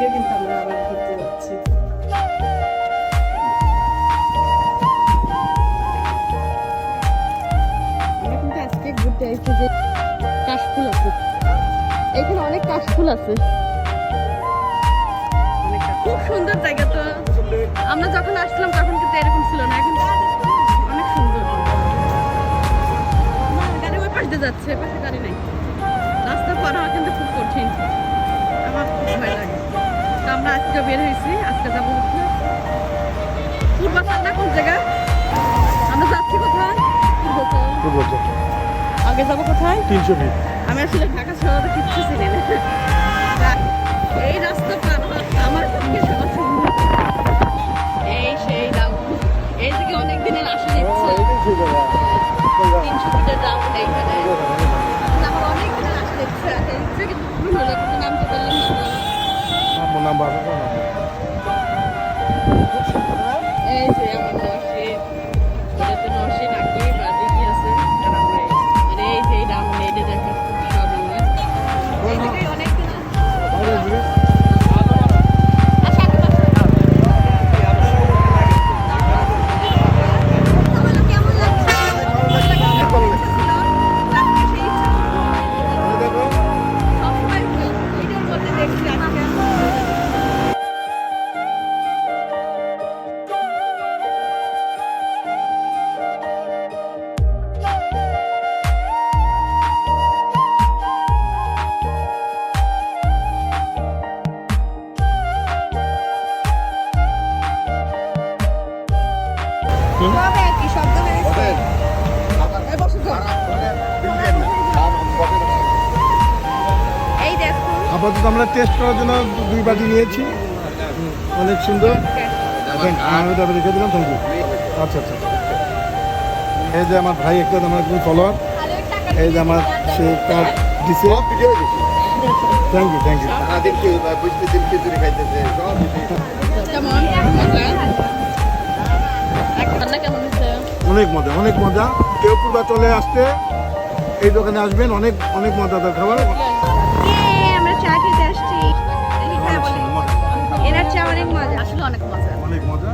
আজকে কিন্তু আমরা আবার ঘুরতে যাচ্ছি। আমরা কিন্তু আজকে ঘুরতে আসছি যে কাশফুল আছে, এখানে অনেক কাশফুল আছে, খুব সুন্দর জায়গা। তো আমরা যখন আসলাম তখন কিন্তু এরকম ছিল না, এখন অনেক সুন্দর। গাড়ি ওই পাশ দিয়ে যাচ্ছে, পাশে গাড়ি নাই, রাস্তা পার হওয়া কিন্তু খুব কঠিন, আমার খুব ভয় লাগে। তো আমরা আজকে বের হয়েছি, আজকে যাবো হচ্ছে পূর্বাচল। কোন জায়গা আমরা যাচ্ছি? কোথায়? পূর্বাচল। আগে যাবো কোথায়? 300 ফিট। আমি আসলে ঢাকা শহরে কিচ্ছু চিনি না, এই রাস্তা পার আমার সঙ্গে সবার সুন্দর। এই সেই রাউন্ড, এই দিকে অনেক দিনের আশা দিচ্ছে 300 ফিটের রাউন্ড এইখানে, আমার অনেক দিনের আশা দিচ্ছে, ইচ্ছে কিন্তু পূরণ হলো, কিন্তু নামতে পারলাম না। এই যে আমার নরসিংহ, ওটা তো নরসিংহ নাকি বাদে কি আছে, আর আমরা মানে এই যে রাউন্ড এইটা দেখা সব আমার এই দিকে অনেক দিন আপাতত আমরা টেস্ট করার জন্য 2 বাটি নিয়েছি, অনেক সুন্দর। আমি তারপরে রেখে দিলাম, থ্যাংক ইউ। আচ্ছা আচ্ছা, এই যে আমার ভাই একটা আমার একজন ফলোয়ার, এই যে আমার সে কার্ড দিছে, থ্যাংক ইউ থ্যাংক ইউ। অনেক মজা, অনেক মজা। কেউ পূর্বাচলে আসতে এই দোকানে আসবেন, অনেক অনেক মজাদার খাবার। আমরা চা খেতে আসছি, এনার চা অনেক মজা, আসলে অনেক মজা, অনেক মজা।